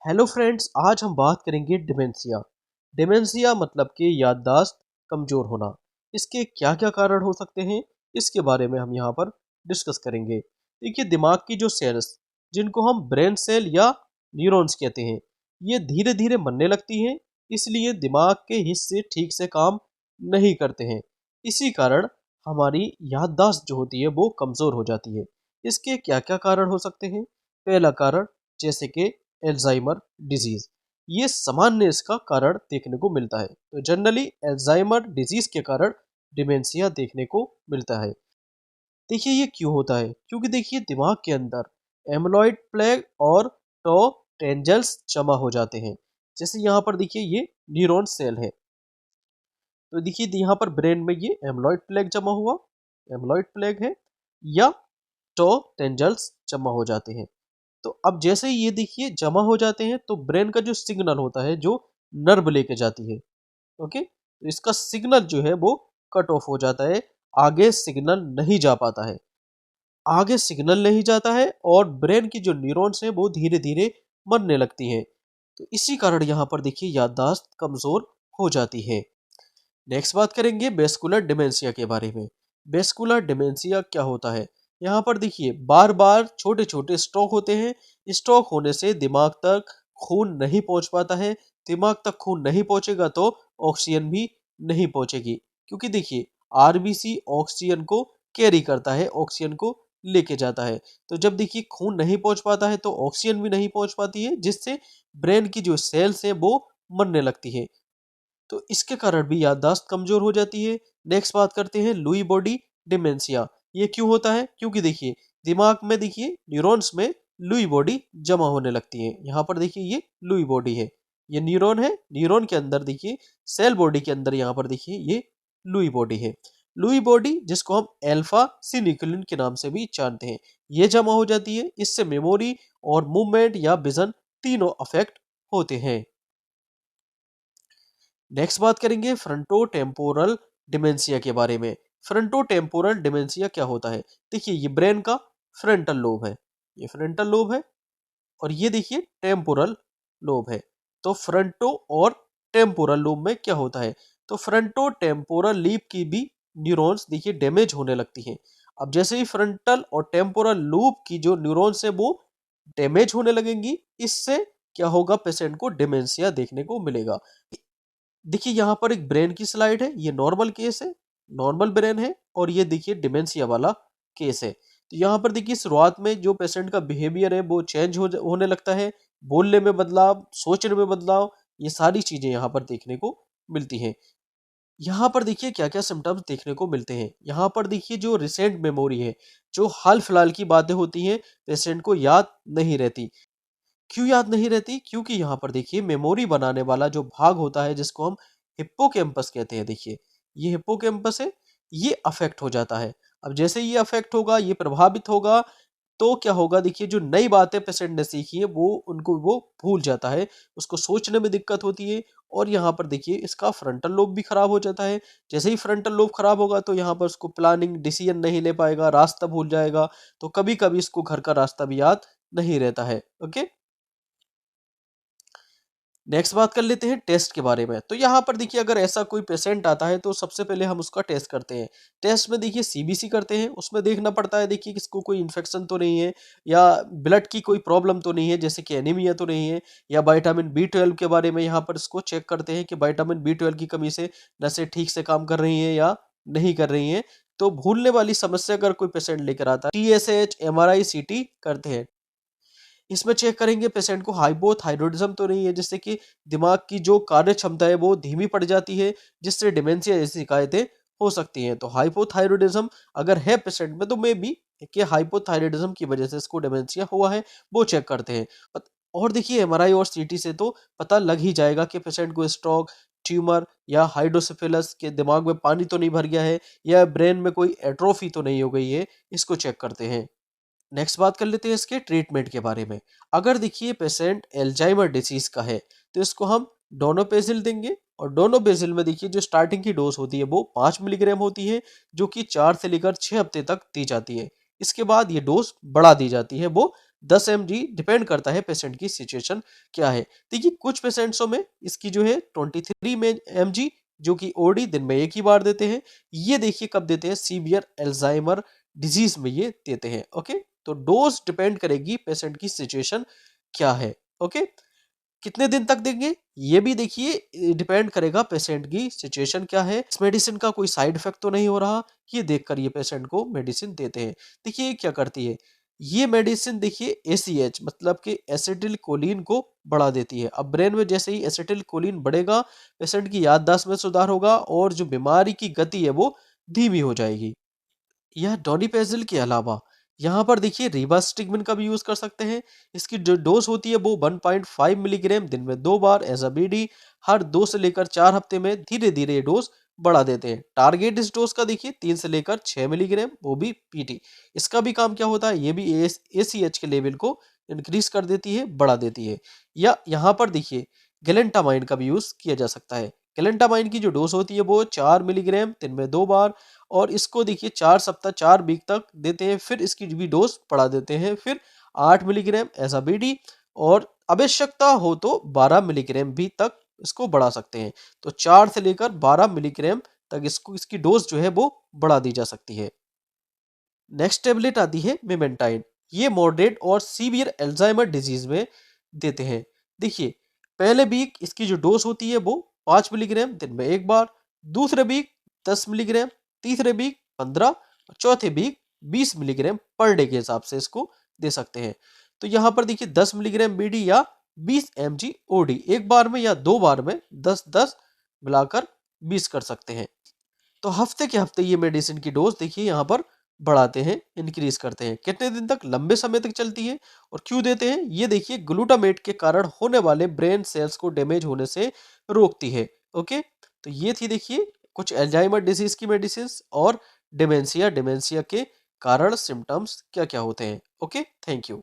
Hello friends, आज हम बात करेंगे डिमेंशिया। डिमेंशिया मतलब कि याददाश्त कमजोर होना। इसके क्या क्या कारण हो सकते हैं, इसके बारे में हम यहाँ पर डिस्कस करेंगे। देखिए, दिमाग की जो सेल्स, जिनको हम ब्रेन सेल या न्यूरॉन्स कहते हैं, ये धीरे धीरे मरने लगती हैं। इसलिए दिमाग के हिस्से ठीक से काम नहीं करते हैं। इसी कारण हमारी याददाश्त जो होती है वो कमजोर हो जाती है। इसके क्या क्या कारण हो सकते हैं? पहला कारण, जैसे कि एल्जाइमर डिजीज, ये सामान्य इसका कारण देखने को मिलता है। तो जनरली एल्जाइमर डिजीज के कारण डिमेंशिया देखने को मिलता है। देखिए, ये क्यों होता है? क्योंकि देखिए, दिमाग के अंदर एमोलॉइड प्लेग और टो टेंजल्स जमा हो जाते हैं। जैसे यहाँ पर देखिए, ये न्यूरॉन सेल है। तो देखिए, यहाँ पर ब्रेन में ये एमोलॉइड प्लेग जमा हुआ, एमोलॉइड प्लेग है, या टो टेंजल्स जमा हो जाते हैं। तो अब जैसे ही ये देखिए जमा हो जाते हैं, तो ब्रेन का जो सिग्नल होता है, जो नर्व लेके जाती है, ओके, तो इसका सिग्नल जो है वो कट ऑफ हो जाता है। आगे सिग्नल नहीं जा पाता है, आगे सिग्नल नहीं जाता है, और ब्रेन की जो न्यूरॉन्स हैं वो धीरे धीरे मरने लगती हैं। तो इसी कारण यहाँ पर देखिए याददाश्त कमजोर हो जाती है। नेक्स्ट बात करेंगे वेस्कुलर डिमेंशिया के बारे में। वेस्कुलर डिमेंशिया क्या होता है? यहाँ पर देखिए, बार बार छोटे छोटे स्ट्रोक होते हैं। स्ट्रोक होने से दिमाग तक खून नहीं पहुंच पाता है। दिमाग तक खून नहीं पहुंचेगा तो ऑक्सीजन भी नहीं पहुंचेगी, क्योंकि देखिए, आरबीसी ऑक्सीजन को कैरी करता है, ऑक्सीजन को लेके जाता है। तो जब देखिए खून नहीं पहुंच पाता है तो ऑक्सीजन भी नहीं पहुंच पाती है, जिससे ब्रेन की जो सेल्स है वो मरने लगती है। तो इसके कारण भी याददाश्त कमजोर हो जाती है। नेक्स्ट बात करते हैं लुई बॉडी डिमेंशिया। ये क्यों होता है? क्योंकि देखिए, दिमाग में देखिए न्यूरॉन्स में लुई बॉडी जमा होने लगती है। यहाँ पर देखिए, ये लुई बॉडी है, ये न्यूरॉन है। न्यूरॉन के अंदर देखिए, सेल बॉडी के अंदर यहाँ पर देखिए ये लुई बॉडी है। लुई बॉडी, जिसको हम अल्फा सिन्यूक्लिन के नाम से भी जानते हैं, ये जमा हो जाती है। इससे मेमोरी और मूवमेंट या विजन तीनों अफेक्ट होते हैं। नेक्स्ट बात करेंगे फ्रंटो टेम्पोरल डिमेंशिया के बारे में। फ्रंटो टेम्पोरल डिमेंशिया क्या होता है? देखिए, ये ब्रेन का फ्रंटल लोब है, ये फ्रंटल लोब है, और ये देखिए टेम्पोरल लोब है। तो फ्रंटो और टेम्पोरल लोब में क्या होता है? तो फ्रंटो टेम्पोरल लीब की भी न्यूरॉन्स देखिए डैमेज होने लगती हैं। अब जैसे ही फ्रंटल और टेम्पोरल लूप की जो न्यूरॉन्स है वो डैमेज होने लगेंगी, इससे क्या होगा? पेशेंट को डिमेंशिया देखने को मिलेगा। देखिए, यहाँ पर एक ब्रेन की स्लाइड है, ये नॉर्मल केस है, नॉर्मल ब्रेन है, और ये देखिए डिमेंशिया वाला केस है। तो यहाँ पर देखिए, शुरुआत में जो पेशेंट का बिहेवियर है वो चेंज होने लगता है, बोलने में बदलाव, सोचने में बदलाव, ये सारी चीजें यहाँ पर देखने को मिलती हैं। यहाँ पर देखिए क्या क्या सिम्टम्स देखने को मिलते हैं। यहाँ पर देखिए, जो रिसेंट मेमोरी है, जो हाल फिलहाल की बातें होती हैं, पेशेंट को याद नहीं रहती। क्यों याद नहीं रहती? क्योंकि यहाँ पर देखिए, मेमोरी बनाने वाला जो भाग होता है, जिसको हम हिप्पोकैम्पस कहते हैं, देखिए ये हिप्पोकैम्पस है, ये अफेक्ट हो जाता है। अब जैसे ये अफेक्ट होगा, ये प्रभावित होगा, तो क्या होगा? देखिए, जो नई बातें पेशेंट ने सीखी है वो उनको वो भूल जाता है, उसको सोचने में दिक्कत होती है। और यहाँ पर देखिए, इसका फ्रंटल लोब भी खराब हो जाता है। जैसे ही फ्रंटल लोब खराब होगा, तो यहाँ पर उसको प्लानिंग डिसीजन नहीं ले पाएगा, रास्ता भूल जाएगा। तो कभी कभी इसको घर का रास्ता भी याद नहीं रहता है। ओके, नेक्स्ट बात कर लेते हैं टेस्ट के बारे में। तो यहाँ पर देखिए, अगर ऐसा कोई पेशेंट आता है तो सबसे पहले हम उसका टेस्ट करते हैं। टेस्ट में देखिए सीबीसी करते हैं, उसमें देखना पड़ता है देखिए किसको कोई इन्फेक्शन तो नहीं है, या ब्लड की कोई प्रॉब्लम तो नहीं है, जैसे कि एनीमिया तो नहीं है, या विटामिन बी 12 के बारे में यहाँ पर इसको चेक करते हैं कि विटामिन बी 12 की कमी से नसें ठीक से काम कर रही हैं या नहीं कर रही हैं। तो भूलने वाली समस्या अगर कोई पेशेंट लेकर आता है, TSH, MRI, CT करते हैं। इसमें चेक करेंगे पेशेंट को हाइपोथायरॉयडिज्म तो नहीं है, जिससे कि दिमाग की जो कार्य क्षमता है वो धीमी पड़ जाती है, जिससे डिमेंशिया जैसी शिकायतें हो सकती हैं। तो हाइपोथायरॉयडिज्म अगर है पेशेंट में, तो मे बी कि हाइपोथायरॉयडिज्म की वजह से इसको डिमेंशिया हुआ है, वो चेक करते हैं। और देखिए, MRI और CT से तो पता लग ही जाएगा कि पेशेंट को स्ट्रोक, ट्यूमर या हाइड्रोसेफेलस के दिमाग में पानी तो नहीं भर गया है, या ब्रेन में कोई एट्रोफी तो नहीं हो गई है, इसको चेक करते हैं। नेक्स्ट बात कर लेते हैं इसके ट्रीटमेंट के बारे में। अगर देखिए पेशेंट एल्जाइमर डिसीज का है, तो इसको हम डोनोपेजिल देंगे। और डोनोपेजिल में देखिए, जो स्टार्टिंग की डोज होती है वो 5 मिलीग्राम होती है, जो कि 4 से लेकर 6 हफ्ते तक दी जाती है। इसके बाद ये डोज बढ़ा दी जाती है, वो 10 mg डिपेंड करता है पेशेंट की सिचुएशन क्या है। देखिए कुछ पेशेंट्सों में इसकी जो है 23 mg जो कि ओडी दिन में एक ही बार देते हैं। ये देखिए कब देते हैं, सीवियर एल्जाइमर डिजीज में ये देते हैं। ओके, तो डोज डिपेंड करेगी पेशेंट की सिचुएशन क्या है। ओके, कितने दिन तक देंगे ये भी देखिए डिपेंड करेगा पेशेंट की सिचुएशन क्या है। इस मेडिसिन का कोई साइड इफेक्ट तो नहीं हो रहा, ये देखकर ये पेशेंट को मेडिसिन देते हैं। देखिए ये क्या करती है, ये मेडिसिन देखिए एसीएच मतलब कि एसिटिल कोलिन को बढ़ा देती है। अब ब्रेन में जैसे ही एसिटिल कोलिन बढ़ेगा, पेशेंट की याददाश्त में सुधार होगा और जो बीमारी की गति है वो धीमी हो जाएगी। यह डोनिपेजिल के अलावा यहाँ पर देखिए रिवास्टिगमिन का भी यूज कर सकते हैं। इसकी जो डोज होती है वो 1.5 मिलीग्राम दिन में 2 बार एज अ बीडी, हर 2 से लेकर 4 हफ्ते में धीरे धीरे ये डोज बढ़ा देते हैं। टारगेट इस डोज का देखिए 3 से लेकर 6 मिलीग्राम, वो भी पीटी। इसका भी काम क्या होता है, ये भी एसीएच के लेवल को इंक्रीज कर देती है, बढ़ा देती है। या यहाँ पर देखिए गैलेंटामाइन का भी यूज किया जा सकता है। गैलेंटामाइन की जो डोज होती है वो 4 मिलीग्राम दिन में 2 बार, और इसको देखिए 4 सप्ताह 4 वीक तक देते हैं। फिर इसकी भी डोज बढ़ा देते हैं, फिर 8 मिलीग्राम ऐसा बीडी, और आवश्यकता हो तो 12 मिलीग्राम भी तक इसको बढ़ा सकते हैं। तो 4 से लेकर 12 मिलीग्राम तक इसको इसकी डोज जो है वो बढ़ा दी जा सकती है। नेक्स्ट टेबलेट आती है मेमेंटाइन। ये मॉडरेट और सीवियर एल्जाइमर डिजीज में देते हैं। देखिए पहले वीक इसकी जो डोज होती है वो 5 मिलीग्राम दिन में 1 बार, दूसरे वीक 10 मिलीग्राम, तीसरे वीक 15, और चौथे वीक 20 मिलीग्राम पर डे के हिसाब से इसको दे सकते हैं। तो यहाँ पर देखिए 10 मिलीग्राम बीडी या 20 mg ओडी, एक बार में या 2 बार में 10-10 मिलाकर 20 कर सकते हैं। तो हफ्ते के हफ्ते ये मेडिसिन की डोज देखिए यहाँ पर बढ़ाते हैं, इंक्रीज करते हैं। कितने दिन तक, लंबे समय तक चलती है और क्यों देते हैं, ये देखिए ग्लूटामेट के कारण होने वाले ब्रेन सेल्स को डैमेज होने से रोकती है। ओके, तो ये थी देखिए कुछ अल्जाइमर डिजीज की मेडिसिन और डिमेंशिया के कारण सिम्टम्स क्या क्या होते हैं। Okay, thank you.